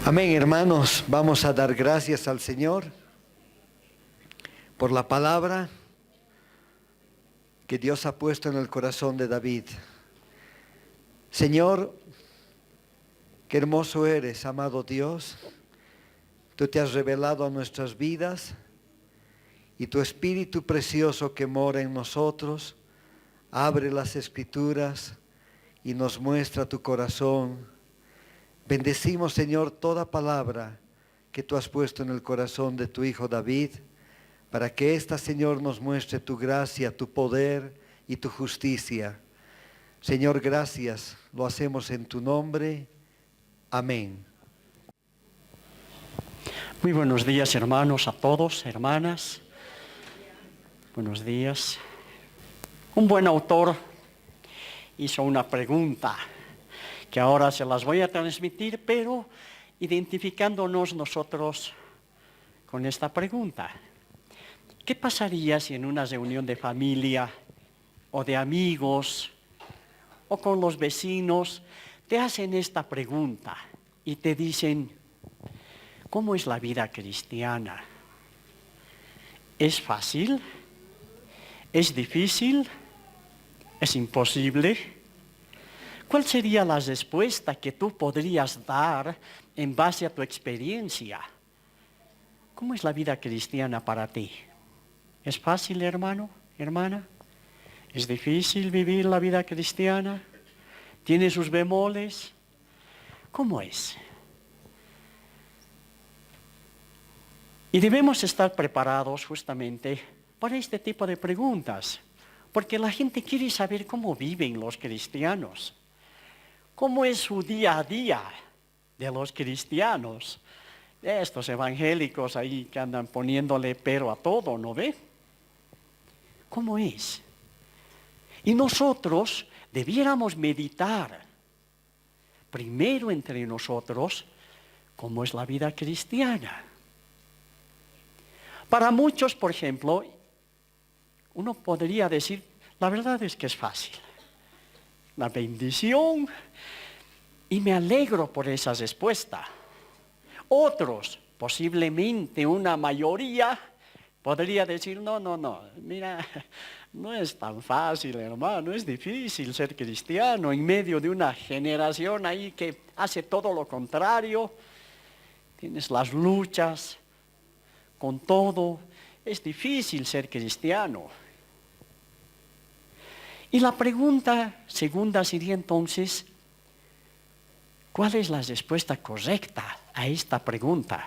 Amén, hermanos. Vamos a dar gracias al Señor por la palabra que Dios ha puesto en el corazón de David. Señor, qué hermoso eres, amado Dios. Tú te has revelado a nuestras vidas y tu Espíritu precioso que mora en nosotros abre las Escrituras y nos muestra tu corazón. Bendecimos, Señor, toda palabra que tú has puesto en el corazón de tu Hijo David, para que esta, Señor, nos muestre tu gracia, tu poder y tu justicia. Señor, gracias, lo hacemos en tu nombre. Amén. Muy buenos días, hermanos, a todos, hermanas. Buenos días. Un buen autor hizo una pregunta que ahora se las voy a transmitir, pero identificándonos nosotros con esta pregunta. ¿Qué pasaría si en una reunión de familia o de amigos o con los vecinos te hacen esta pregunta y te dicen: ¿cómo es la vida cristiana? ¿Es fácil? ¿Es difícil? ¿Es imposible? ¿Cuál sería la respuesta que tú podrías dar en base a tu experiencia? ¿Cómo es la vida cristiana para ti? ¿Es fácil, hermano, hermana? ¿Es difícil vivir la vida cristiana? ¿Tiene sus bemoles? ¿Cómo es? Y debemos estar preparados justamente para este tipo de preguntas, porque la gente quiere saber cómo viven los cristianos. ¿Cómo es su día a día de los cristianos? Estos evangélicos ahí que andan poniéndole pero a todo, ¿no ve? ¿Cómo es? Y nosotros debiéramos meditar primero entre nosotros cómo es la vida cristiana. Para muchos, por ejemplo, uno podría decir, la verdad es que es fácil. La bendición, y me alegro por esa respuesta. Otros, posiblemente una mayoría, podría decir, no, mira, no es tan fácil, hermano, es difícil ser cristiano en medio de una generación ahí que hace todo lo contrario. Tienes las luchas con todo, es difícil ser cristiano. Y la pregunta segunda sería entonces, ¿cuál es la respuesta correcta a esta pregunta?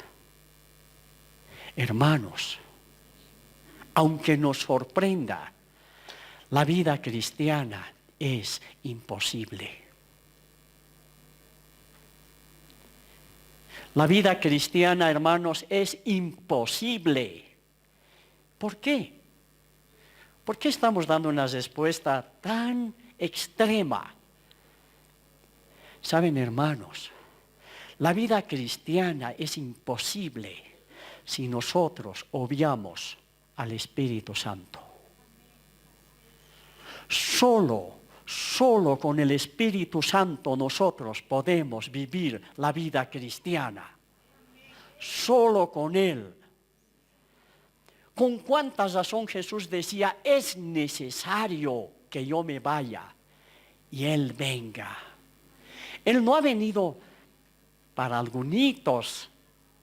Hermanos, aunque nos sorprenda, la vida cristiana es imposible. La vida cristiana, hermanos, es imposible. ¿Por qué? ¿Por qué estamos dando una respuesta tan extrema? Saben, hermanos, la vida cristiana es imposible si nosotros obviamos al Espíritu Santo. Solo con el Espíritu Santo nosotros podemos vivir la vida cristiana. Solo con Él. ¿Con cuánta razón Jesús decía, es necesario que yo me vaya y Él venga? Él no ha venido para algunitos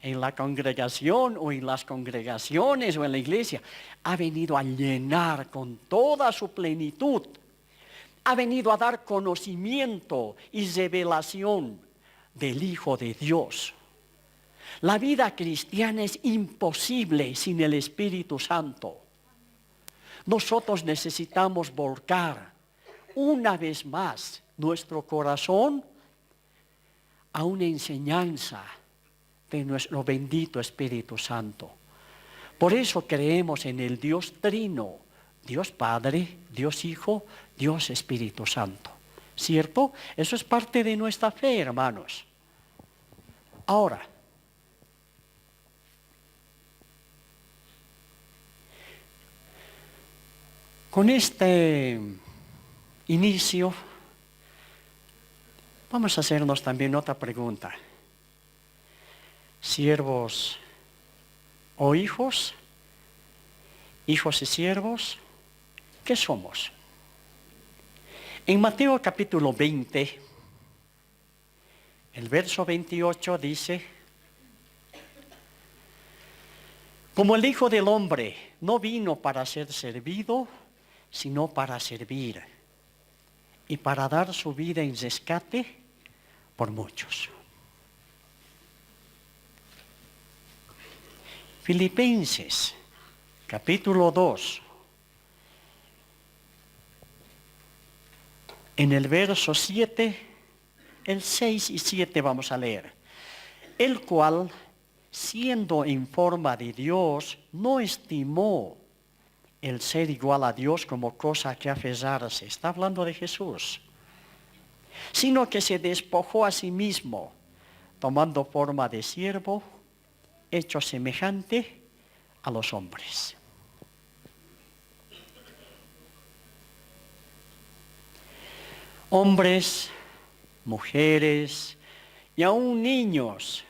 en la congregación o en las congregaciones o en la iglesia. Ha venido a llenar con toda su plenitud. Ha venido a dar conocimiento y revelación del Hijo de Dios. La vida cristiana es imposible sin el Espíritu Santo. Nosotros necesitamos volcar una vez más nuestro corazón a una enseñanza de nuestro bendito Espíritu Santo. Por eso creemos en el Dios Trino, Dios Padre, Dios Hijo, Dios Espíritu Santo. ¿Cierto? Eso es parte de nuestra fe, hermanos. Ahora, con este inicio, vamos a hacernos también otra pregunta. siervos o hijos, hijos y siervos, ¿qué somos? En Mateo capítulo 20, el verso 28 dice: como el Hijo del Hombre no vino para ser servido, sino para servir y para dar su vida en rescate por muchos. Filipenses, capítulo 2, en el verso 7, el 6 y 7 vamos a leer. El cual, siendo en forma de Dios, no estimó el ser igual a Dios como cosa que aferrarse. Está hablando de Jesús. Sino que se despojó a sí mismo, tomando forma de siervo, hecho semejante a los hombres. Hombres, mujeres y aún niños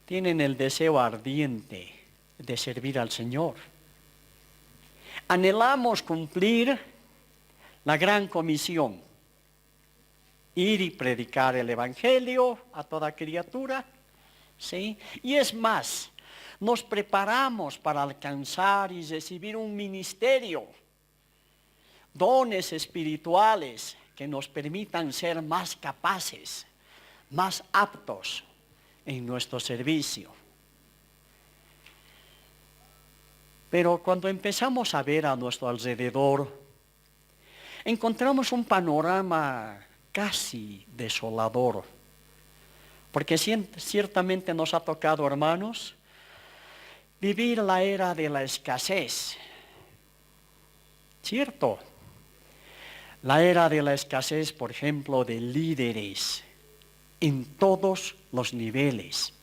tienen el deseo ardiente de servir al Señor. Anhelamos cumplir la gran comisión: ir y predicar el Evangelio a toda criatura, ¿sí? Y es más, nos preparamos para alcanzar y recibir un ministerio, dones espirituales que nos permitan ser más capaces, más aptos en nuestro servicio. Pero cuando empezamos a ver a nuestro alrededor, encontramos un panorama casi desolador, porque ciertamente nos ha tocado, hermanos, vivir la era de la escasez. ¿Cierto? La era de la escasez, por ejemplo, de líderes en todos los niveles,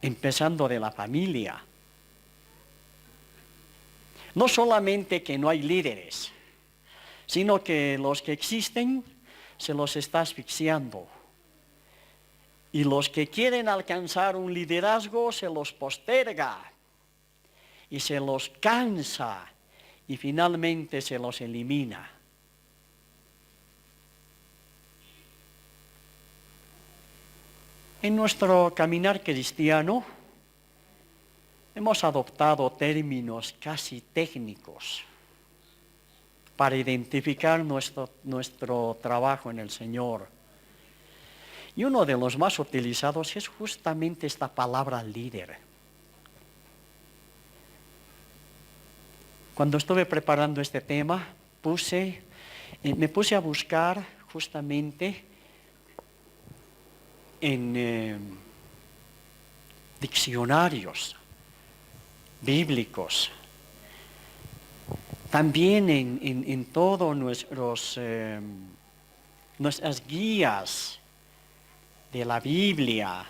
empezando de la familia. No solamente que no hay líderes, sino que los que existen se los está asfixiando. Y los que quieren alcanzar un liderazgo se los posterga y se los cansa y finalmente se los elimina. En nuestro caminar cristiano hemos adoptado términos casi técnicos para identificar nuestro trabajo en el Señor. Y uno de los más utilizados es justamente esta palabra líder. Cuando estuve preparando este tema, me puse a buscar justamente en diccionarios bíblicos, también en todas nuestras guías de la Biblia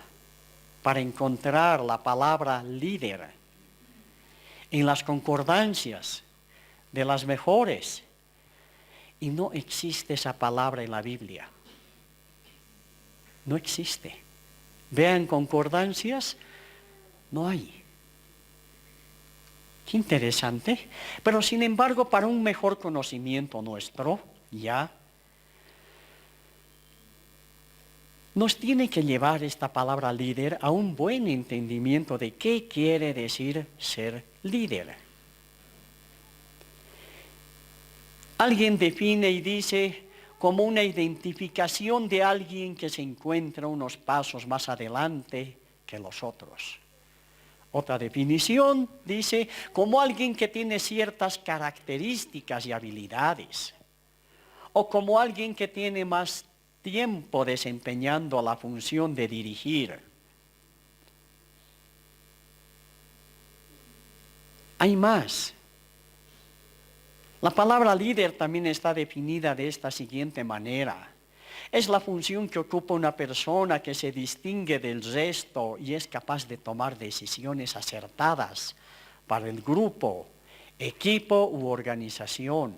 para encontrar la palabra líder, en las concordancias de las mejores, y no existe esa palabra en la Biblia. No existe. Vean concordancias, no hay. Qué interesante. Pero sin embargo, para un mejor conocimiento nuestro, ya, nos tiene que llevar esta palabra líder a un buen entendimiento de qué quiere decir ser líder. Alguien define y dice como una identificación de alguien que se encuentra unos pasos más adelante que los otros. Otra definición dice como alguien que tiene ciertas características y habilidades, o como alguien que tiene más tiempo desempeñando la función de dirigir. Hay más. La palabra líder también está definida de esta siguiente manera. Es la función que ocupa una persona que se distingue del resto y es capaz de tomar decisiones acertadas para el grupo, equipo u organización.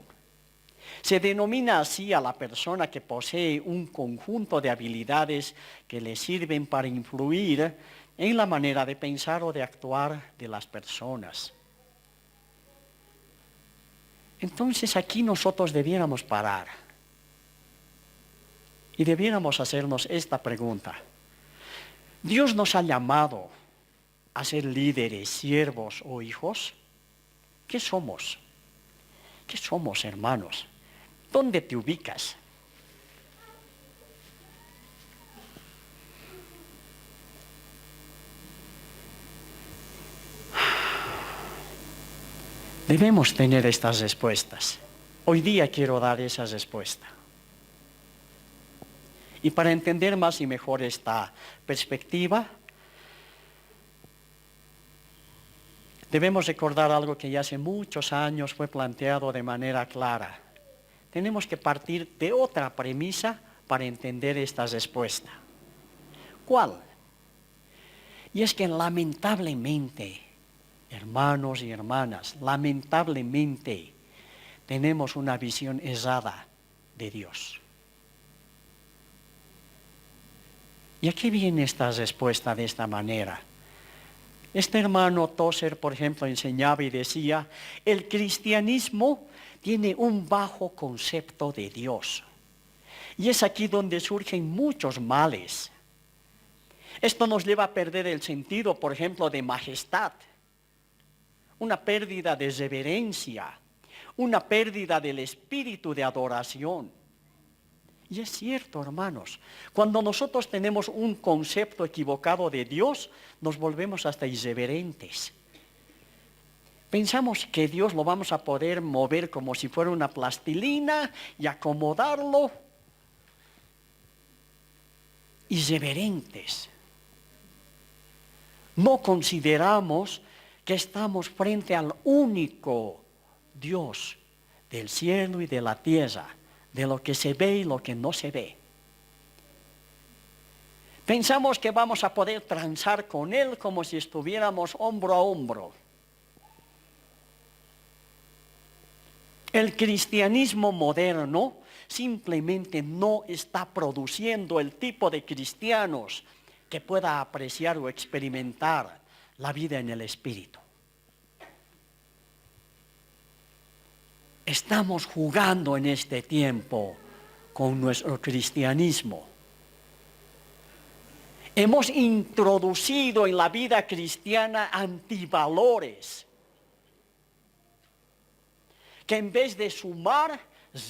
Se denomina así a la persona que posee un conjunto de habilidades que le sirven para influir en la manera de pensar o de actuar de las personas. Entonces aquí nosotros debiéramos parar y debiéramos hacernos esta pregunta. ¿Dios nos ha llamado a ser líderes, siervos o hijos? ¿Qué somos? ¿Qué somos, hermanos? ¿Dónde te ubicas? Debemos tener estas respuestas. Hoy día quiero dar esa respuesta. Y para entender más y mejor esta perspectiva, debemos recordar algo que ya hace muchos años fue planteado de manera clara. Tenemos que partir de otra premisa para entender esta respuesta. ¿Cuál? Y es que lamentablemente, hermanos y hermanas, lamentablemente tenemos una visión errada de Dios. ¿Y a qué viene esta respuesta de esta manera? Este hermano Tozer, por ejemplo, enseñaba y decía, el cristianismo tiene un bajo concepto de Dios. Y es aquí donde surgen muchos males. Esto nos lleva a perder el sentido, por ejemplo, de majestad, una pérdida de reverencia, una pérdida del espíritu de adoración. Y es cierto, hermanos, cuando nosotros tenemos un concepto equivocado de Dios, nos volvemos hasta irreverentes. Pensamos que Dios lo vamos a poder mover como si fuera una plastilina y acomodarlo. Irreverentes. No consideramos que estamos frente al único Dios del cielo y de la tierra, de lo que se ve y lo que no se ve. Pensamos que vamos a poder transar con Él como si estuviéramos hombro a hombro. El cristianismo moderno simplemente no está produciendo el tipo de cristianos que pueda apreciar o experimentar la vida en el Espíritu. Estamos jugando en este tiempo con nuestro cristianismo. Hemos introducido en la vida cristiana antivalores que en vez de sumar,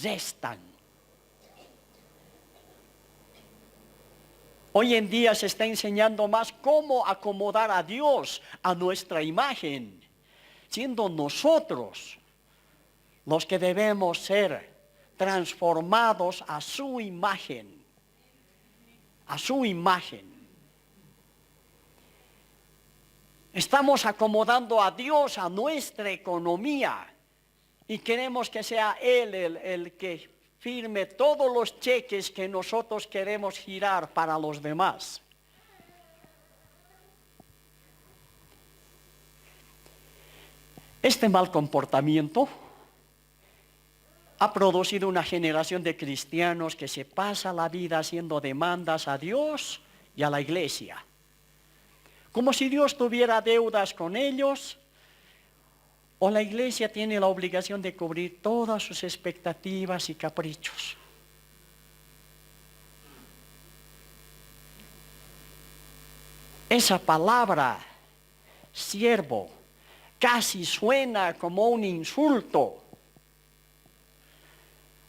restan. Hoy en día se está enseñando más cómo acomodar a Dios a nuestra imagen, siendo nosotros los que debemos ser transformados a su imagen. A su imagen. Estamos acomodando a Dios a nuestra economía y queremos que sea Él el que firme todos los cheques que nosotros queremos girar para los demás. Este mal comportamiento ha producido una generación de cristianos que se pasa la vida haciendo demandas a Dios y a la iglesia, como si Dios tuviera deudas con ellos, o la iglesia tiene la obligación de cubrir todas sus expectativas y caprichos. Esa palabra, siervo, casi suena como un insulto,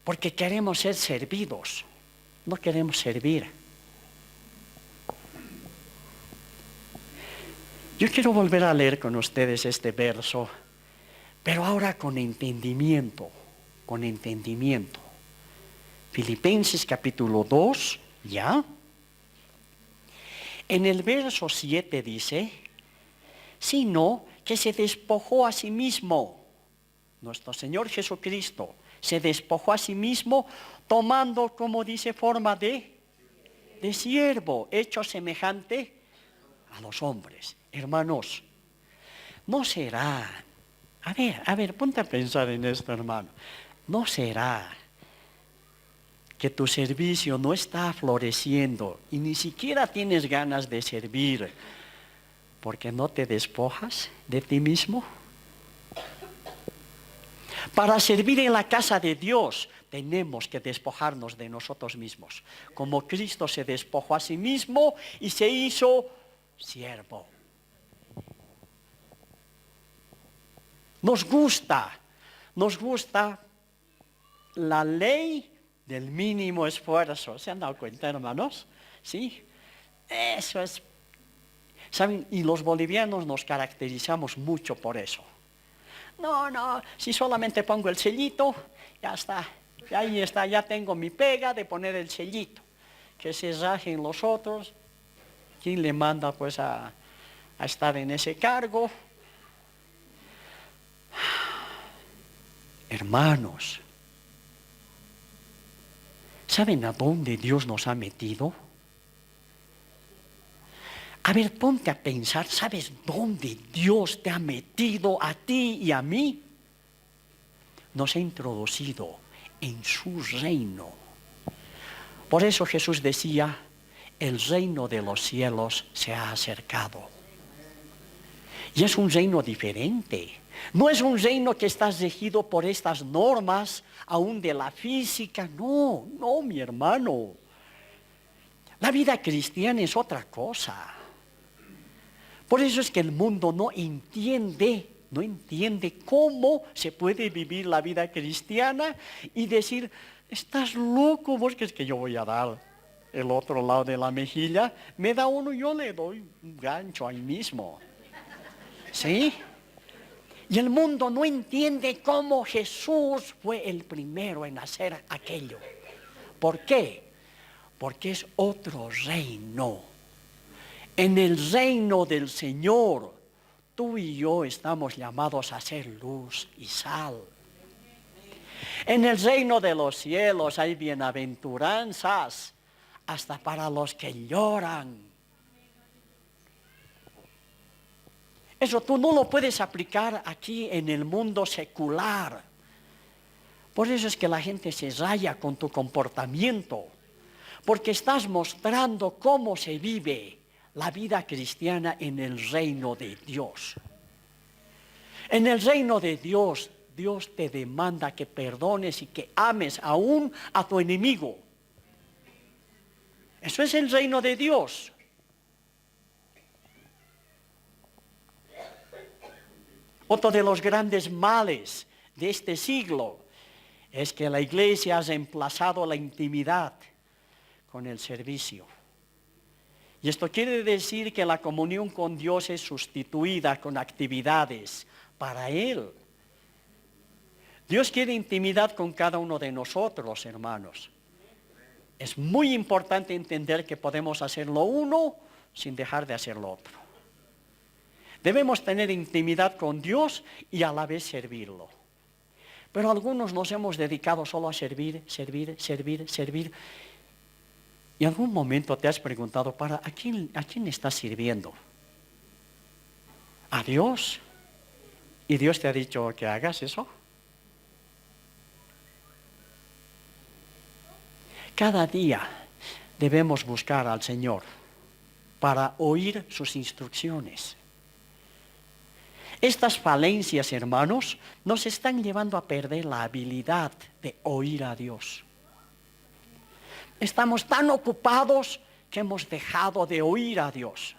porque queremos ser servidos, no queremos servir. Yo quiero volver a leer con ustedes este verso, pero ahora con entendimiento, con entendimiento. Filipenses capítulo 2, ¿ya? En el verso 7 dice, sino que se despojó a sí mismo, nuestro Señor Jesucristo, se despojó a sí mismo, tomando, como dice, forma de siervo, hecho semejante a los hombres. Hermanos, ¿no será? A ver, ponte a pensar en esto, hermano. ¿No será que tu servicio no está floreciendo y ni siquiera tienes ganas de servir porque no te despojas de ti mismo? Para servir en la casa de Dios tenemos que despojarnos de nosotros mismos, como Cristo se despojó a sí mismo y se hizo siervo. Nos gusta la ley del mínimo esfuerzo. ¿Se han dado cuenta, hermanos? Sí, eso es. ¿Saben? Y los bolivianos nos caracterizamos mucho por eso. No, si solamente pongo el sellito, ya está. Ahí está, ya tengo mi pega de poner el sellito. Que se rajen los otros. ¿Quién le manda pues a estar en ese cargo? Hermanos, ¿saben a dónde Dios nos ha metido? A ver, ponte a pensar, ¿sabes dónde Dios te ha metido a ti y a mí? Nos ha introducido en su reino. Por eso Jesús decía, el reino de los cielos se ha acercado. Y es un reino diferente. No es un reino que está regido por estas normas, aún de la física. No, mi hermano. La vida cristiana es otra cosa. Por eso es que el mundo no entiende cómo se puede vivir la vida cristiana y decir, estás loco, porque es que yo voy a dar el otro lado de la mejilla, me da uno, yo le doy un gancho ahí mismo. ¿Sí? Y el mundo no entiende cómo Jesús fue el primero en hacer aquello. ¿Por qué? Porque es otro reino. En el reino del Señor, tú y yo estamos llamados a ser luz y sal. En el reino de los cielos hay bienaventuranzas hasta para los que lloran. Eso tú no lo puedes aplicar aquí en el mundo secular. Por eso es que la gente se raya con tu comportamiento, porque estás mostrando cómo se vive la vida cristiana en el reino de Dios. En el reino de Dios, Dios te demanda que perdones y que ames aún a tu enemigo. Eso es el reino de Dios. Otro de los grandes males de este siglo es que la iglesia ha reemplazado la intimidad con el servicio. Y esto quiere decir que la comunión con Dios es sustituida con actividades para Él. Dios quiere intimidad con cada uno de nosotros, hermanos. Es muy importante entender que podemos hacer lo uno sin dejar de hacer lo otro. Debemos tener intimidad con Dios y a la vez servirlo. Pero algunos nos hemos dedicado solo a servir. Y en algún momento te has preguntado, ¿a quién estás sirviendo? ¿A Dios? ¿Y Dios te ha dicho que hagas eso? Cada día debemos buscar al Señor para oír sus instrucciones. Estas falencias, hermanos, nos están llevando a perder la habilidad de oír a Dios. Estamos tan ocupados que hemos dejado de oír a Dios.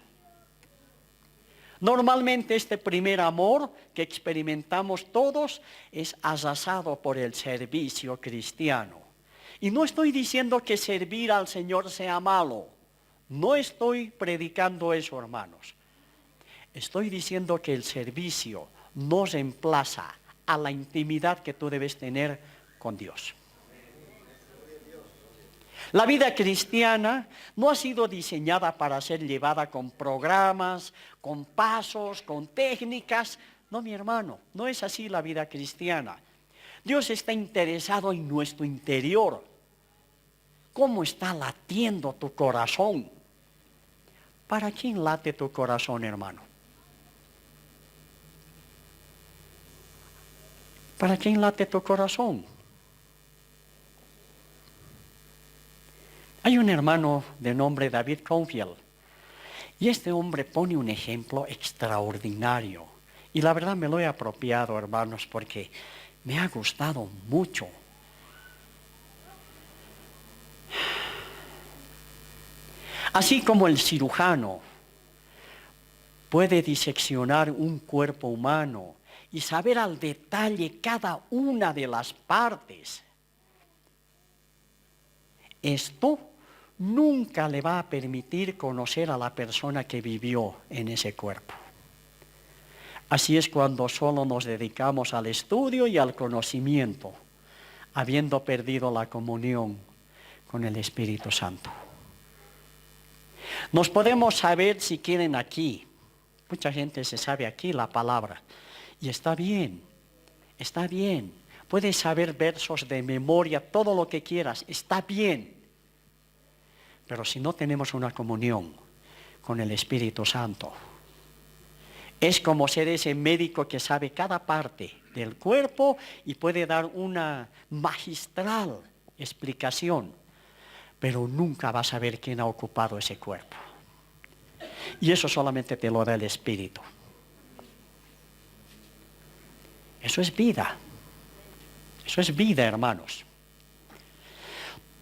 Normalmente este primer amor que experimentamos todos es arrasado por el servicio cristiano. Y no estoy diciendo que servir al Señor sea malo. No estoy predicando eso, hermanos. Estoy diciendo que el servicio no reemplaza a la intimidad que tú debes tener con Dios. La vida cristiana no ha sido diseñada para ser llevada con programas, con pasos, con técnicas. No, mi hermano, no es así la vida cristiana. Dios está interesado en nuestro interior. ¿Cómo está latiendo tu corazón? ¿Para quién late tu corazón, hermano? ¿Para quién late tu corazón? Hay un hermano de nombre David Confield, y este hombre pone un ejemplo extraordinario. Y la verdad me lo he apropiado, hermanos, porque me ha gustado mucho. Así como el cirujano puede diseccionar un cuerpo humano y saber al detalle cada una de las partes, esto nunca le va a permitir conocer a la persona que vivió en ese cuerpo. Así es cuando solo nos dedicamos al estudio y al conocimiento, habiendo perdido la comunión con el Espíritu Santo. Nos podemos saber, si quieren, aquí. Mucha gente se sabe aquí la palabra. Y está bien, está bien. Puedes saber versos de memoria, todo lo que quieras, está bien. Pero si no tenemos una comunión con el Espíritu Santo, es como ser ese médico que sabe cada parte del cuerpo y puede dar una magistral explicación, pero nunca vas a saber quién ha ocupado ese cuerpo. Y eso solamente te lo da el Espíritu. Eso es vida. Eso es vida, hermanos.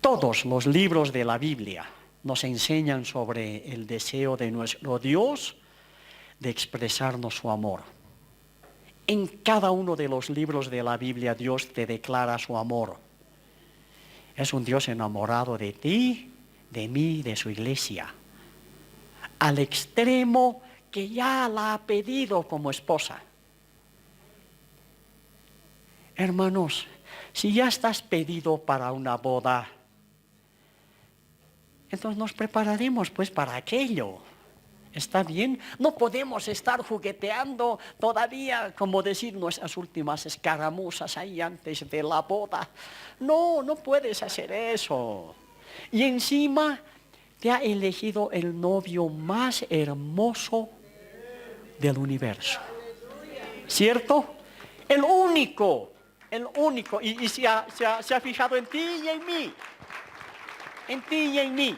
Todos los libros de la Biblia nos enseñan sobre el deseo de nuestro Dios de expresarnos su amor. En cada uno de los libros de la Biblia Dios te declara su amor. Es un Dios enamorado de ti, de mí, de su iglesia. Al extremo que ya la ha pedido como esposa. Hermanos, si ya estás pedido para una boda, entonces nos prepararemos pues para aquello. ¿Está bien? No podemos estar jugueteando todavía, como decir, nuestras últimas escaramuzas ahí antes de la boda. No, no puedes hacer eso. Y encima te ha elegido el novio más hermoso del universo. ¿Cierto? El único. Y se ha fijado en ti y en mí. En ti y en mí.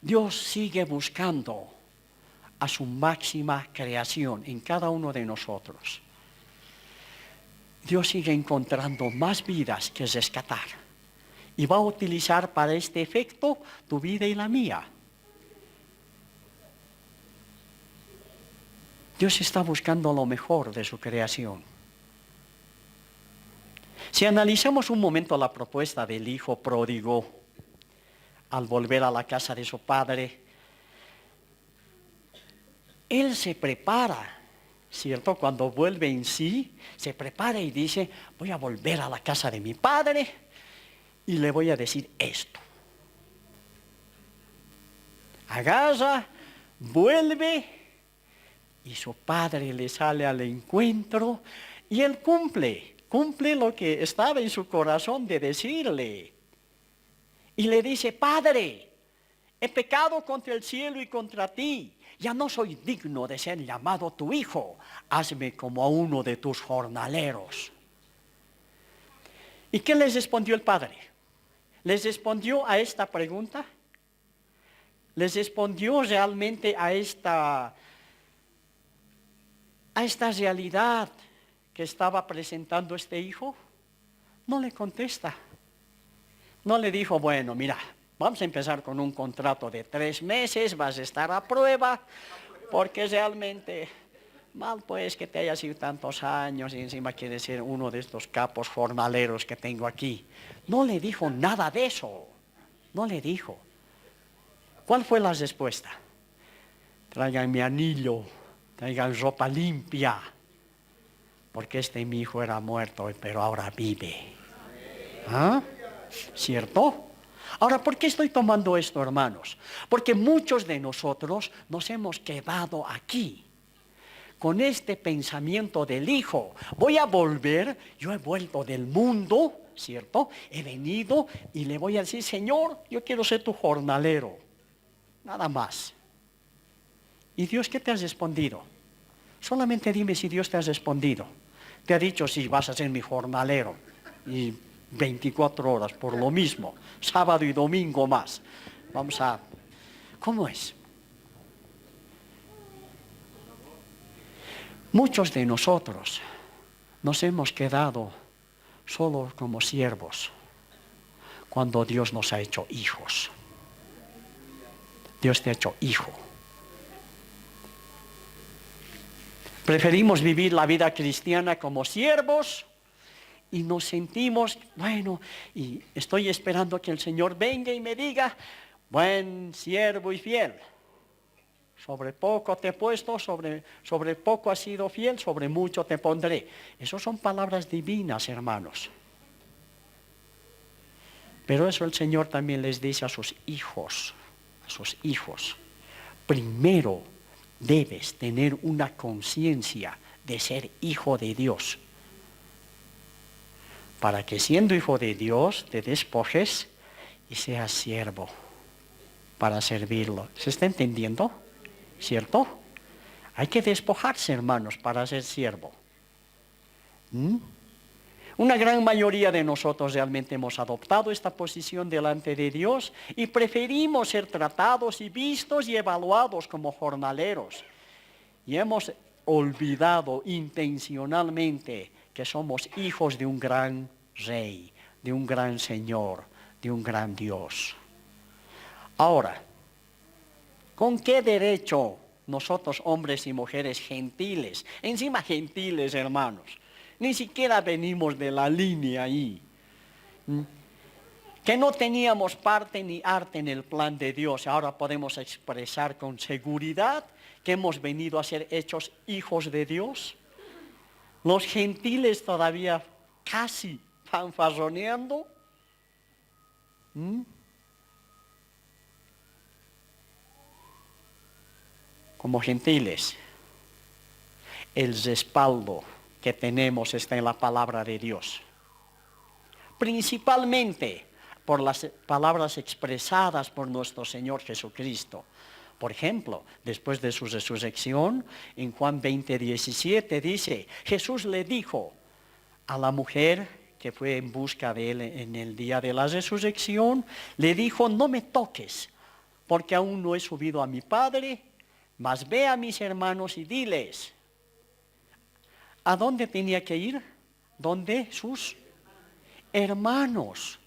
Dios sigue buscando a su máxima creación en cada uno de nosotros. Dios sigue encontrando más vidas que rescatar. Y va a utilizar para este efecto tu vida y la mía. Dios está buscando lo mejor de su creación. Si analizamos un momento la propuesta del hijo pródigo, al volver a la casa de su padre, él se prepara, ¿cierto? Cuando vuelve en sí, se prepara y dice, voy a volver a la casa de mi padre y le voy a decir esto. Agarra, vuelve y su padre le sale al encuentro y él cumple lo que estaba en su corazón de decirle. Y le dice, Padre, he pecado contra el cielo y contra ti. Ya no soy digno de ser llamado tu hijo. Hazme como a uno de tus jornaleros. ¿Y qué les respondió el padre? ¿Les respondió a esta pregunta? ¿Les respondió realmente a esta realidad que estaba presentando este hijo? No le contesta. No le dijo, bueno, mira, vamos a empezar con un contrato de 3 meses, vas a estar a prueba, porque realmente, mal pues que te hayas ido tantos años y encima quieres ser uno de estos capos jornaleros que tengo aquí. No le dijo nada de eso, no le dijo. ¿Cuál fue la respuesta? Traigan mi anillo, traigan ropa limpia, porque mi hijo era muerto, pero ahora vive. ¿Ah? ¿Cierto? Ahora, ¿por qué estoy tomando esto, hermanos? Porque muchos de nosotros nos hemos quedado aquí con este pensamiento del hijo. Voy a volver, yo he vuelto del mundo, ¿cierto? He venido y le voy a decir, Señor, yo quiero ser tu jornalero. Nada más. ¿Y Dios qué te ha respondido? Solamente dime si Dios te ha respondido. Te ha dicho, sí, vas a ser mi jornalero. y 24 horas por lo mismo, sábado y domingo más. ¿Cómo es? Muchos de nosotros nos hemos quedado solo como siervos cuando Dios nos ha hecho hijos. Dios te ha hecho hijo. Preferimos vivir la vida cristiana como siervos y nos sentimos, bueno, y estoy esperando que el Señor venga y me diga, buen siervo y fiel. Sobre poco te he puesto, sobre poco has sido fiel, sobre mucho te pondré. Esas son palabras divinas, hermanos. Pero eso el Señor también les dice a sus hijos, primero debes tener una conciencia de ser hijo de Dios, para que siendo hijo de Dios te despojes y seas siervo para servirlo. ¿Se está entendiendo? ¿Cierto? Hay que despojarse, hermanos, para ser siervo. Una gran mayoría de nosotros realmente hemos adoptado esta posición delante de Dios y preferimos ser tratados y vistos y evaluados como jornaleros. Y hemos olvidado intencionalmente que somos hijos de un gran rey, de un gran Señor, de un gran Dios. Ahora, ¿con qué derecho nosotros, hombres y mujeres gentiles, encima gentiles, hermanos, ni siquiera venimos de la línea ahí, que no teníamos parte ni arte en el plan de Dios, ahora podemos expresar con seguridad que hemos venido a ser hechos hijos de Dios? Los gentiles todavía casi fanfarroneando. Como gentiles, el respaldo que tenemos está en la palabra de Dios. Principalmente por las palabras expresadas por nuestro Señor Jesucristo. Por ejemplo, después de su resurrección, en Juan 20:17 dice, Jesús le dijo a la mujer que fue en busca de él en el día de la resurrección, le dijo, no me toques, porque aún no he subido a mi Padre, mas ve a mis hermanos y diles. ¿A dónde tenía que ir? ¿Dónde? Sus hermanos.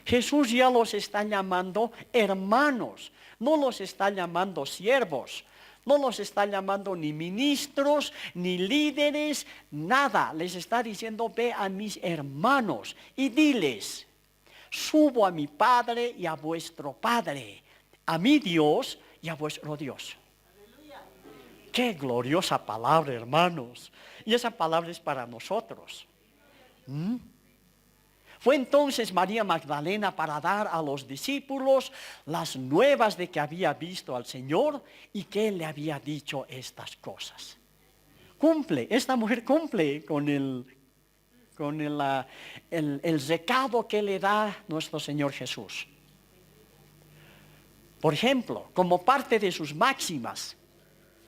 Jesús ya los está llamando hermanos, no los está llamando siervos, no los está llamando ni ministros, ni líderes, nada. Les está diciendo, ve a mis hermanos y diles, subo a mi Padre y a vuestro Padre, a mi Dios y a vuestro Dios. Qué gloriosa palabra, hermanos. Y esa palabra es para nosotros. Fue entonces María Magdalena para dar a los discípulos las nuevas de que había visto al Señor y que Él le había dicho estas cosas. Esta mujer cumple con el recado que le da nuestro Señor Jesús. Por ejemplo, como parte de sus máximas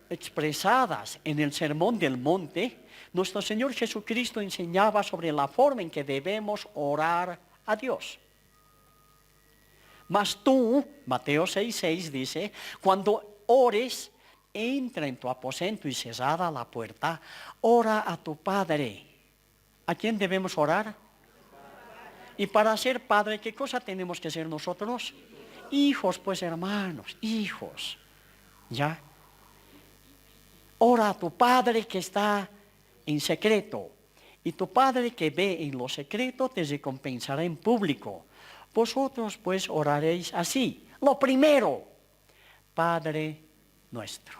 expresadas en el Sermón del Monte, nuestro Señor Jesucristo enseñaba sobre la forma en que debemos orar a Dios. Mas tú, Mateo 6:6 dice, cuando ores, entra en tu aposento y cerrada la puerta, ora a tu Padre. ¿A quién debemos orar? Y para ser padre, ¿qué cosa tenemos que ser nosotros? Hijos, pues, hermanos, hijos. ¿Ya? Ora a tu Padre que está en secreto, y tu Padre que ve en lo secreto te recompensará en público. Vosotros pues oraréis así. Lo primero, Padre nuestro,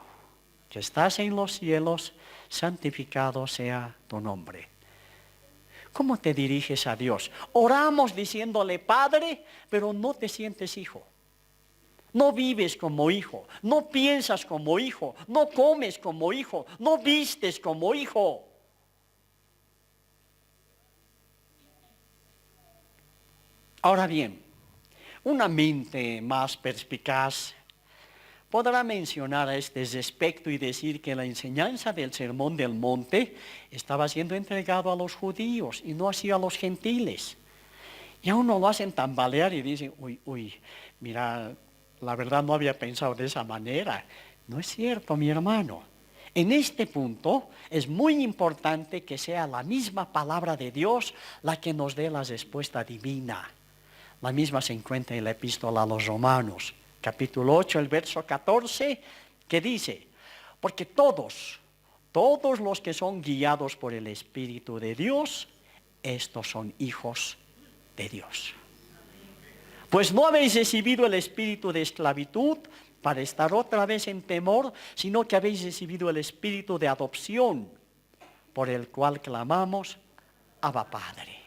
que estás en los cielos, santificado sea tu nombre. ¿Cómo te diriges a Dios? Oramos diciéndole Padre, pero no te sientes hijo. No vives como hijo, no piensas como hijo, no comes como hijo, no vistes como hijo. Ahora bien, una mente más perspicaz podrá mencionar a este respecto y decir que la enseñanza del Sermón del Monte estaba siendo entregado a los judíos y no así a los gentiles. Y a uno lo hacen tambalear y dicen, uy, mira, la verdad no había pensado de esa manera. No es cierto, mi hermano. En este punto es muy importante que sea la misma palabra de Dios la que nos dé la respuesta divina. La misma se encuentra en la epístola a los Romanos, capítulo 8, el verso 14, que dice, porque todos los que son guiados por el Espíritu de Dios, estos son hijos de Dios. Pues no habéis recibido el espíritu de esclavitud para estar otra vez en temor, sino que habéis recibido el espíritu de adopción, por el cual clamamos, Abba Padre.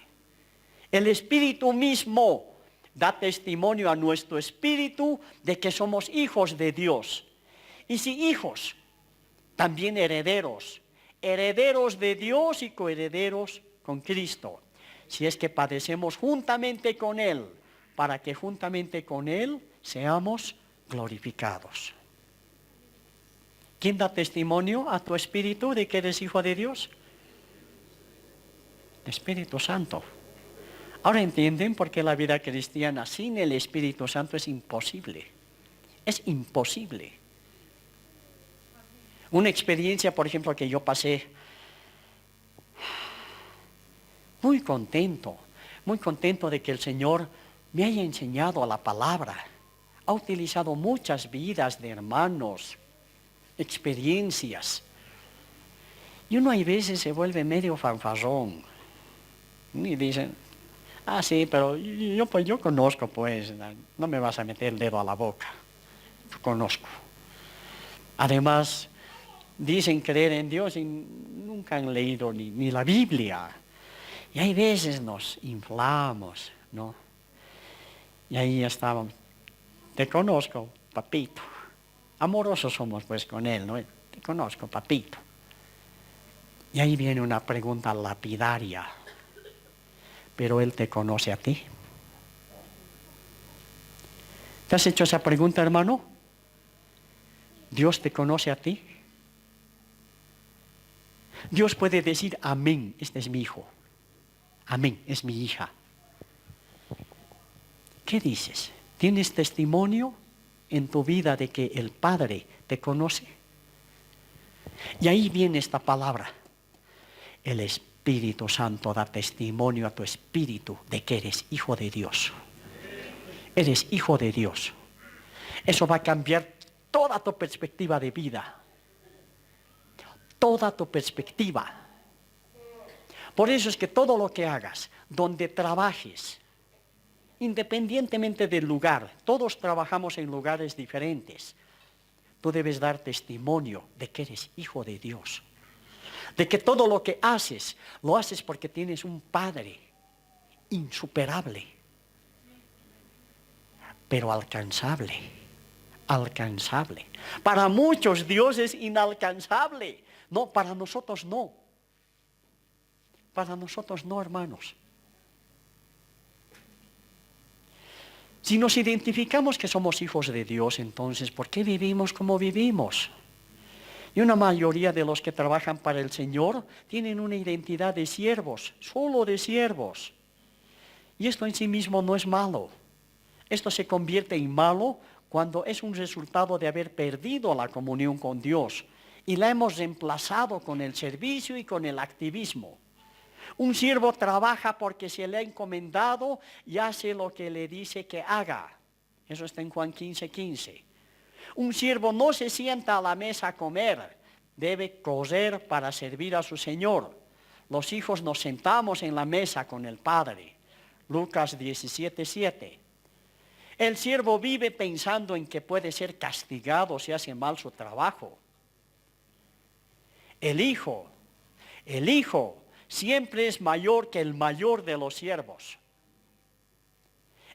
El Espíritu mismo da testimonio a nuestro espíritu de que somos hijos de Dios. Y si hijos, también herederos, herederos de Dios y coherederos con Cristo. Si es que padecemos juntamente con Él, para que juntamente con Él seamos glorificados. ¿Quién da testimonio a tu espíritu de que eres hijo de Dios? El Espíritu Santo. Ahora entienden por qué la vida cristiana sin el Espíritu Santo es imposible. Es imposible. Una experiencia, por ejemplo, que yo pasé muy contento de que el Señor me haya enseñado la palabra. Ha utilizado muchas vidas de hermanos, experiencias. Y uno hay veces se vuelve medio fanfarrón. Y dicen, sí, pero yo conozco, pues, no me vas a meter el dedo a la boca. Yo conozco. Además, dicen creer en Dios y nunca han leído ni la Biblia. Y hay veces nos inflamos, ¿no? Y ahí estábamos. Te conozco, papito. Amorosos somos pues con él, ¿no? Te conozco, papito. Y ahí viene una pregunta lapidaria. ¿Pero él te conoce a ti? ¿Te has hecho esa pregunta, hermano? ¿Dios te conoce a ti? Dios puede decir, amén, este es mi hijo. Amén, es mi hija. ¿Qué dices? ¿Tienes testimonio en tu vida de que el Padre te conoce? Y ahí viene esta palabra. El Espíritu Santo da testimonio a tu espíritu de que eres hijo de Dios. Eres hijo de Dios. Eso va a cambiar toda tu perspectiva de vida. Toda tu perspectiva. Por eso es que todo lo que hagas, donde trabajes, independientemente del lugar, todos trabajamos en lugares diferentes. Tú debes dar testimonio de que eres hijo de Dios. De que todo lo que haces, lo haces porque tienes un Padre insuperable, pero alcanzable. Alcanzable. Para muchos Dios es inalcanzable. No, para nosotros no. Para nosotros no, hermanos. Si nos identificamos que somos hijos de Dios, entonces, ¿por qué vivimos como vivimos? Y una mayoría de los que trabajan para el Señor tienen una identidad de siervos, solo de siervos. Y esto en sí mismo no es malo. Esto se convierte en malo cuando es un resultado de haber perdido la comunión con Dios y la hemos reemplazado con el servicio y con el activismo. Un siervo trabaja porque se le ha encomendado y hace lo que le dice que haga. Eso está en Juan 15:15. Un siervo no se sienta a la mesa a comer, debe correr para servir a su Señor. Los hijos nos sentamos en la mesa con el Padre. Lucas 17:7. El siervo vive pensando en que puede ser castigado si hace mal su trabajo. El hijo siempre es mayor que el mayor de los siervos.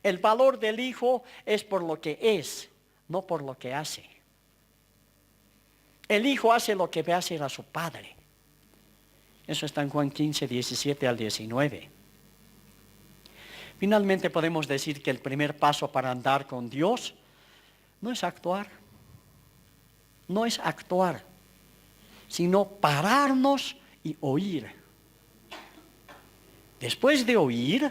El valor del hijo es por lo que es, no por lo que hace. El hijo hace lo que ve hacer a su padre. Eso está en Juan 15:17-19. Finalmente podemos decir que el primer paso para andar con Dios no es actuar. no es actuar, sino pararnos y oír. Después de oír,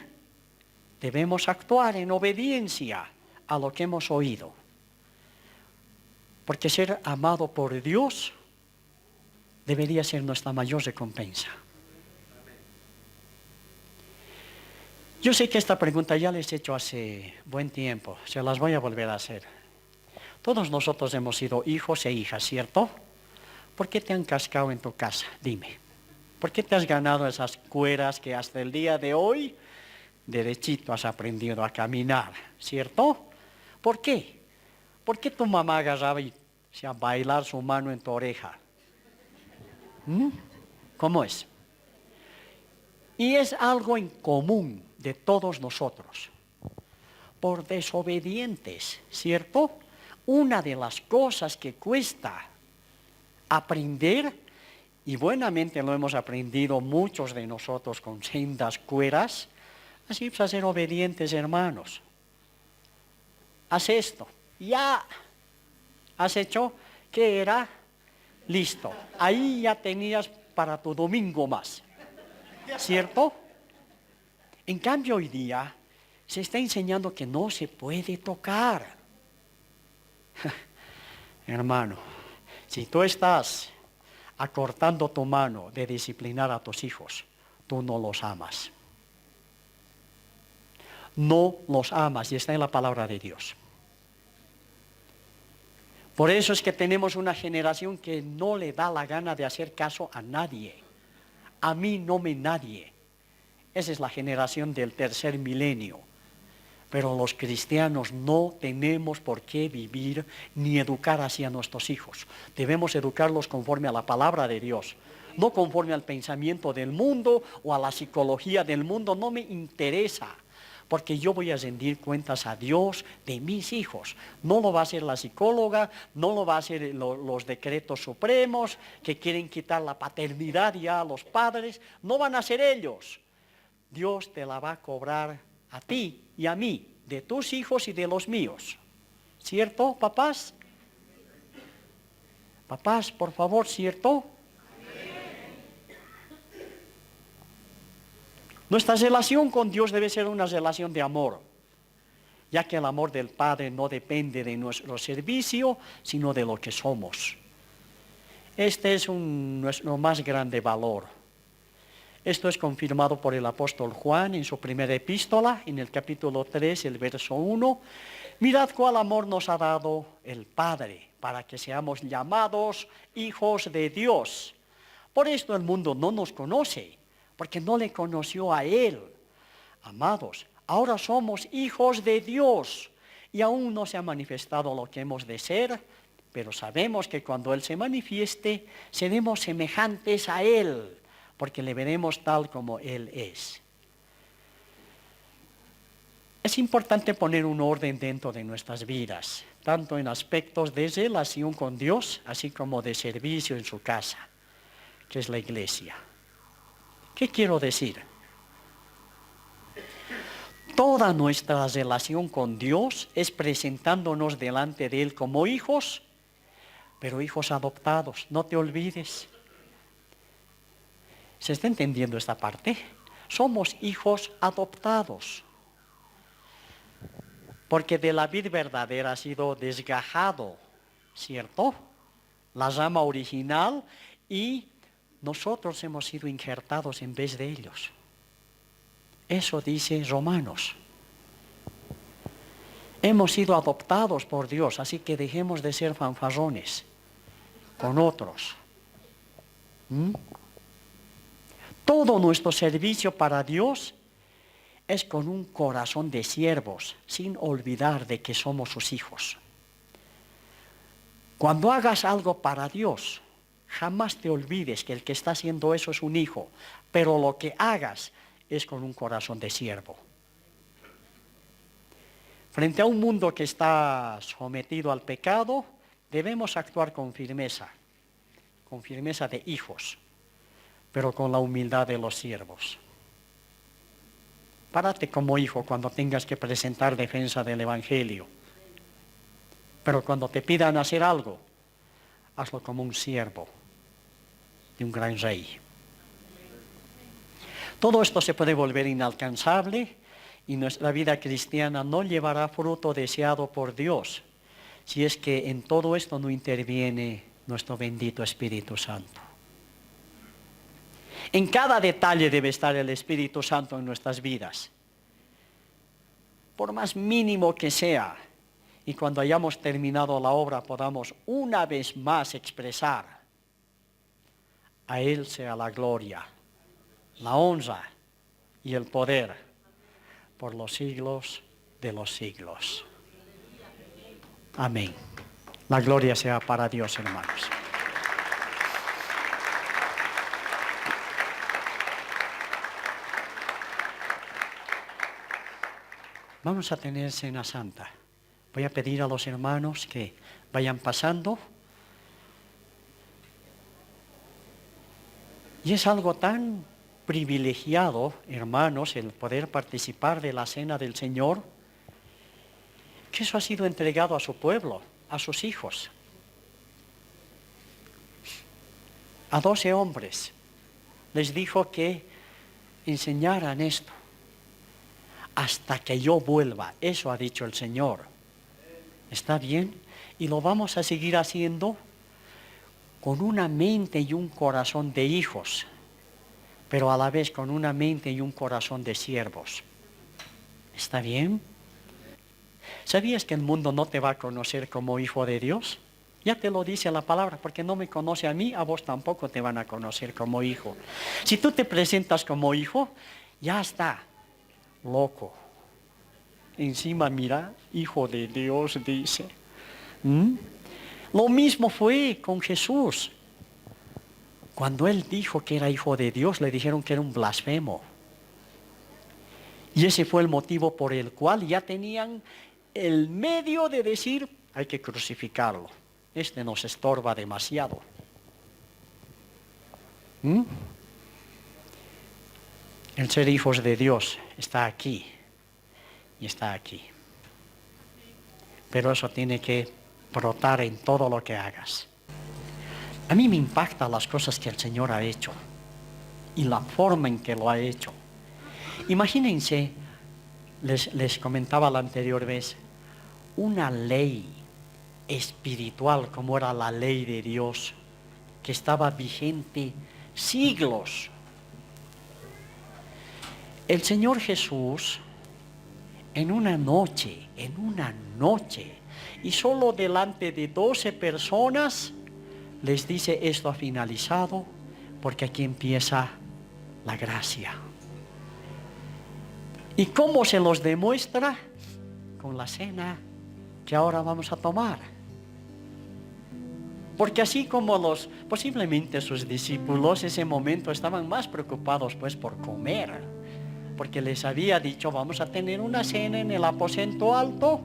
debemos actuar en obediencia a lo que hemos oído. Porque ser amado por Dios debería ser nuestra mayor recompensa. Yo sé que esta pregunta ya les he hecho hace buen tiempo, se las voy a volver a hacer. Todos nosotros hemos sido hijos e hijas, ¿cierto? ¿Por qué te han cascado en tu casa? Dime. ¿Por qué te has ganado esas cueras que hasta el día de hoy derechito has aprendido a caminar, ¿cierto? ¿Por qué? ¿Por qué tu mamá agarraba y hacía bailar su mano en tu oreja? ¿Cómo es? Y es algo en común de todos nosotros. Por desobedientes, ¿cierto? Una de las cosas que cuesta aprender, y buenamente lo hemos aprendido muchos de nosotros con sendas cueras, así pues a ser obedientes, hermanos. Haz esto, ya. ¿Has hecho? ¿Qué era? Listo. Ahí ya tenías para tu domingo más. ¿Cierto? En cambio hoy día se está enseñando que no se puede tocar. Hermano, si tú estás acortando tu mano de disciplinar a tus hijos, tú no los amas. No los amas, y está en la palabra de Dios. Por eso es que tenemos una generación que no le da la gana de hacer caso a nadie. A mí no me nadie. Esa es la generación del tercer milenio. Pero los cristianos no tenemos por qué vivir ni educar hacia nuestros hijos. Debemos educarlos conforme a la palabra de Dios, no conforme al pensamiento del mundo o a la psicología del mundo. No me interesa, porque yo voy a rendir cuentas a Dios de mis hijos. No lo va a hacer la psicóloga, no lo va a hacer los decretos supremos que quieren quitar la paternidad ya a los padres. No van a ser ellos. Dios te la va a cobrar a ti y a mí, de tus hijos y de los míos. ¿Cierto, papás? Papás, por favor, ¿cierto? Nuestra relación con Dios debe ser una relación de amor, ya que el amor del Padre no depende de nuestro servicio, sino de lo que somos. Este es nuestro más grande valor. Esto es confirmado por el apóstol Juan en su primera epístola, en el capítulo 3, el verso 1. Mirad cuál amor nos ha dado el Padre, para que seamos llamados hijos de Dios. Por esto el mundo no nos conoce, porque no le conoció a Él. Amados, ahora somos hijos de Dios, y aún no se ha manifestado lo que hemos de ser, pero sabemos que cuando Él se manifieste, seremos semejantes a Él, porque le veremos tal como Él es. Es importante poner un orden dentro de nuestras vidas, tanto en aspectos de relación con Dios, así como de servicio en su casa, que es la iglesia. ¿Qué quiero decir? Toda nuestra relación con Dios es presentándonos delante de Él como hijos, pero hijos adoptados, no te olvides. ¿Se está entendiendo esta parte? Somos hijos adoptados. Porque de la vid verdadera ha sido desgajado, ¿cierto? La rama original, y nosotros hemos sido injertados en vez de ellos. Eso dice Romanos. Hemos sido adoptados por Dios, así que dejemos de ser fanfarrones con otros. Todo nuestro servicio para Dios es con un corazón de siervos, sin olvidar de que somos sus hijos. Cuando hagas algo para Dios, jamás te olvides que el que está haciendo eso es un hijo, pero lo que hagas es con un corazón de siervo. Frente a un mundo que está sometido al pecado, debemos actuar con firmeza de hijos, pero con la humildad de los siervos. Párate como hijo cuando tengas que presentar defensa del Evangelio. Pero cuando te pidan hacer algo, hazlo como un siervo de un gran rey. Todo esto se puede volver inalcanzable y nuestra vida cristiana no llevará fruto deseado por Dios si es que en todo esto no interviene nuestro bendito Espíritu Santo. En cada detalle debe estar el Espíritu Santo en nuestras vidas, por más mínimo que sea, y cuando hayamos terminado la obra podamos una vez más expresar: a Él sea la gloria, la honra y el poder por los siglos de los siglos. Amén. La gloria sea para Dios, hermanos. Vamos a tener cena santa. Voy a pedir a los hermanos que vayan pasando. Y es algo tan privilegiado, hermanos, el poder participar de la cena del Señor, que eso ha sido entregado a su pueblo, a sus hijos. A 12 hombres les dijo que enseñaran esto hasta que yo vuelva. Eso ha dicho el Señor. ¿Está bien? Y lo vamos a seguir haciendo con una mente y un corazón de hijos, pero a la vez con una mente y un corazón de siervos. ¿Está bien? ¿Sabías que el mundo no te va a conocer como hijo de Dios? Ya te lo dice la palabra, porque no me conoce a mí, a vos tampoco te van a conocer como hijo. Si tú te presentas como hijo, ya está, loco. Encima mira, hijo de Dios, dice. Lo mismo fue con Jesús. Cuando Él dijo que era hijo de Dios, le dijeron que era un blasfemo. Y ese fue el motivo por el cual ya tenían el medio de decir: hay que crucificarlo. Este nos estorba demasiado. El ser hijos de Dios está aquí y está aquí. Pero eso tiene que brotar en todo lo que hagas. A mí me impactan las cosas que el Señor ha hecho y la forma en que lo ha hecho. Imagínense, les comentaba la anterior vez, una ley espiritual como era la ley de Dios, que estaba vigente siglos. El Señor Jesús, en una noche, y solo delante de 12 personas, les dice: esto ha finalizado, porque aquí empieza la gracia. ¿Y cómo se los demuestra? Con la cena que ahora vamos a tomar. Porque así como posiblemente sus discípulos ese momento estaban más preocupados pues por comer, porque les había dicho: vamos a tener una cena en el aposento alto,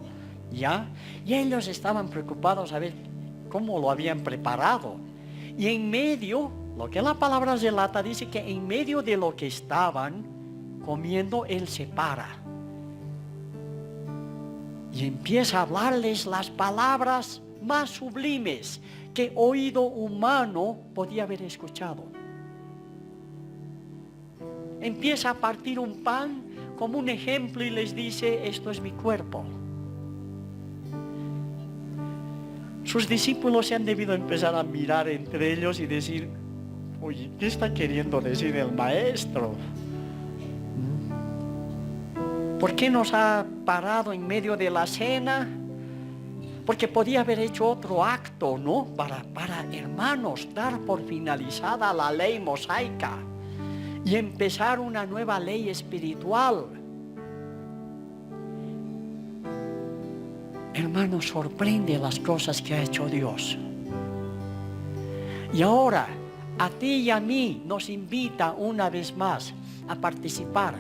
¿ya? Y ellos estaban preocupados a ver cómo lo habían preparado. Y en medio, lo que la palabra relata, dice que en medio de lo que estaban comiendo, Él se para y empieza a hablarles las palabras más sublimes que oído humano podía haber escuchado. Empieza a partir un pan como un ejemplo y les dice: esto es mi cuerpo. Sus discípulos se han debido empezar a mirar entre ellos y decir: oye, ¿qué está queriendo decir el maestro? ¿Por qué nos ha parado en medio de la cena? Porque podía haber hecho otro acto, ¿no? Para hermanos, dar por finalizada la ley mosaica y empezar una nueva ley espiritual. Hermanos, sorprende las cosas que ha hecho Dios. Y ahora, a ti y a mí nos invita una vez más a participar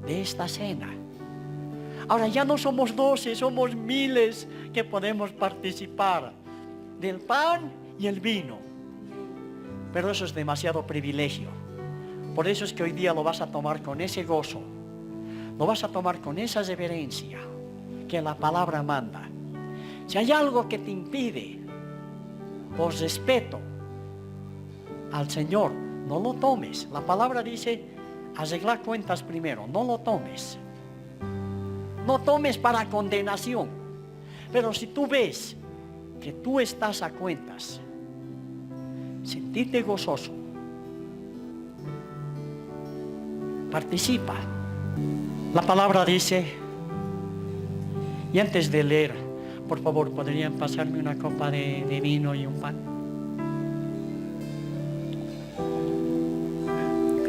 de esta cena. Ahora ya no somos 12, somos miles que podemos participar del pan y el vino. Pero eso es demasiado privilegio. Por eso es que hoy día lo vas a tomar con ese gozo. Lo vas a tomar con esa reverencia que la palabra manda. Si hay algo que te impide por respeto al Señor, no lo tomes. La palabra dice, arreglar cuentas primero, no lo tomes. No tomes para condenación. Pero si tú ves que tú estás a cuentas, sentirte gozoso. Participa. La palabra dice, y antes de leer, por favor, ¿podrían pasarme una copa de vino y un pan?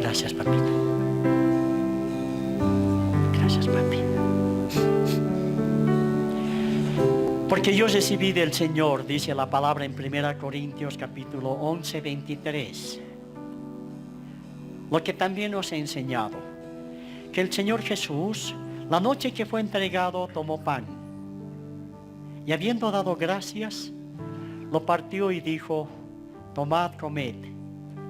Gracias, papito. Gracias, papi. Porque yo recibí del Señor, dice la palabra en 1 Corintios capítulo 11, 23, lo que también os he enseñado, que el Señor Jesús, la noche que fue entregado, tomó pan, y habiendo dado gracias, lo partió y dijo, tomad, comed,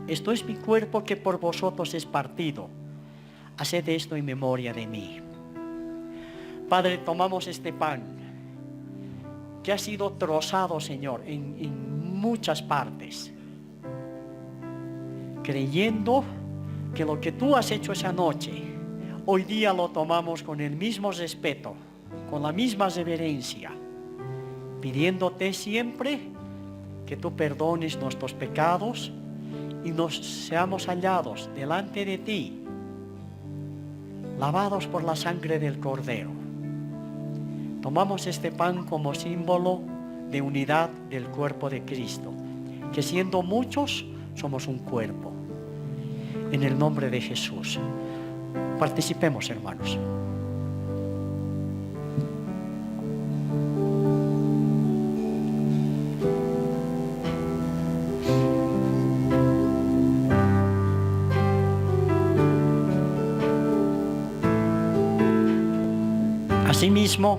esto es mi cuerpo que por vosotros es partido, haced esto en memoria de mí. Padre, tomamos este pan, que ha sido trozado, Señor, en muchas partes, creyendo que lo que tú has hecho esa noche, hoy día lo tomamos con el mismo respeto, con la misma reverencia, pidiéndote siempre que tú perdones nuestros pecados y nos seamos hallados delante de ti, lavados por la sangre del Cordero. Tomamos este pan como símbolo de unidad del cuerpo de Cristo, que siendo muchos somos un cuerpo. En el nombre de Jesús, participemos, hermanos. Asimismo,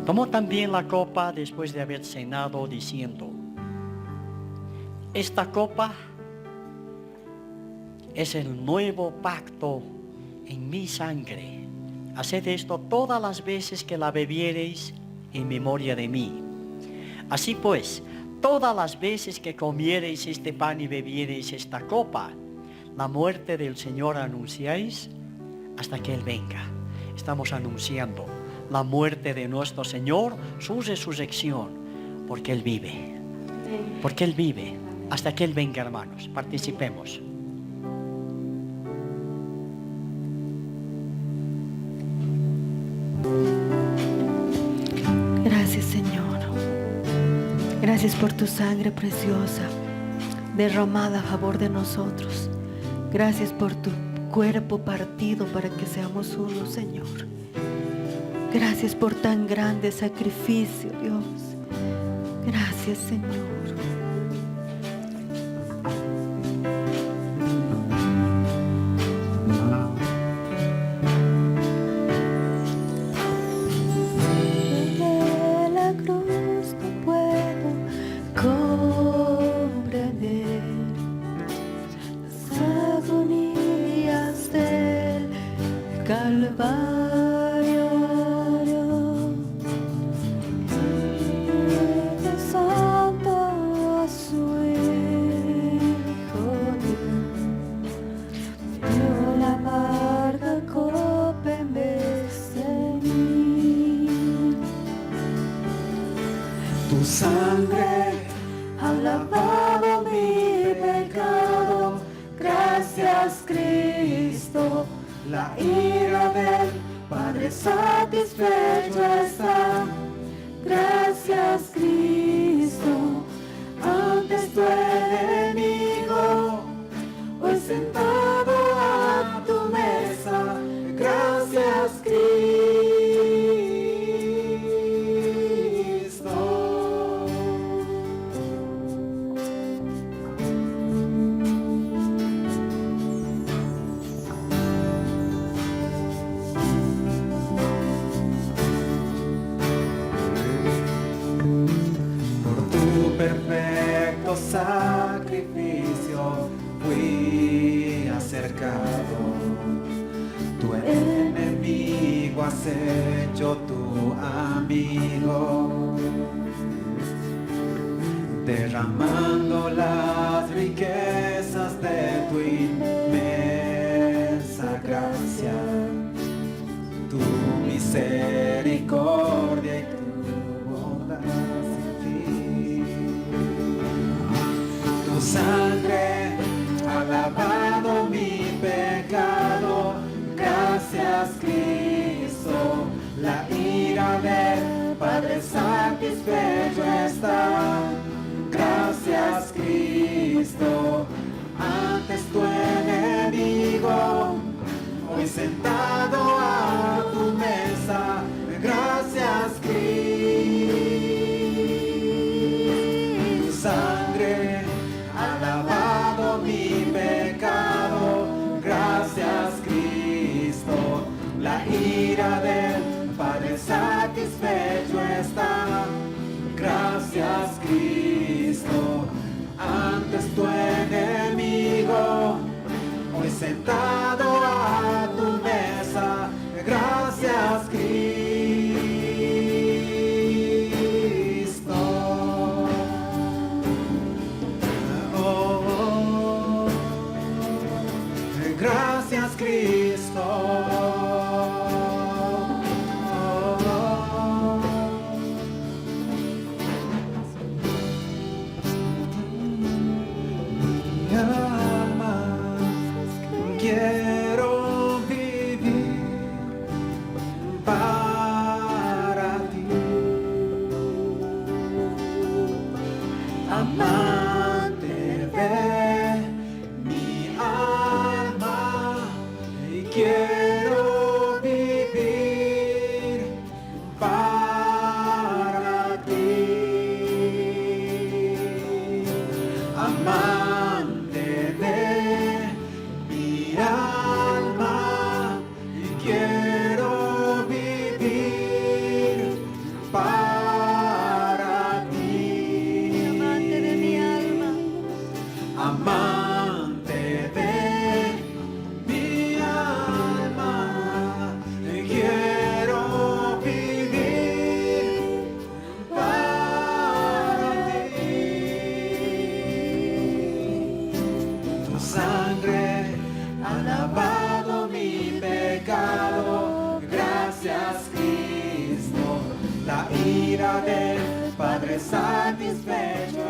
tomó también la copa después de haber cenado, diciendo, esta copa es el nuevo pacto en mi sangre. Haced esto todas las veces que la bebiereis en memoria de mí. Así pues, todas las veces que comiereis este pan y bebiereis esta copa, la muerte del Señor anunciáis hasta que Él venga. Estamos anunciando la muerte de nuestro Señor, su resurrección, porque Él vive. Porque Él vive hasta que Él venga, hermanos. Participemos. Gracias, Señor. Gracias por tu sangre preciosa derramada a favor de nosotros. Gracias por tu cuerpo partido para que seamos uno, Señor. Gracias por tan grande sacrificio, Dios. Gracias, Señor. derramando las riquezas de tu inmensa gracia, tu misericordia y tu bondad sin fin. Tu sangre ha lavado mi pecado, gracias Cristo, la ira del Padre satisfecho está. Gracias Cristo, antes tu enemigo, hoy sentado a tu mesa. Gracias Cristo, tu sangre ha lavado mi pecado. Gracias Cristo, la ira del Padre satisfecho está. Gracias Cristo, antes tu enemigo, hoy sentado a tu mesa. Gracias Cristo. Oh, gracias Cristo. Quiero vivir para ti, amante de mi alma, y quiero vivir para ti, amante de mi alma, y quiero vivir para ti, amante de mi alma, amante de mi alma, y quiero vivir para ti. Tu sangre ha lavado mi pecado, gracias Cristo, la ira del Padre satisfecho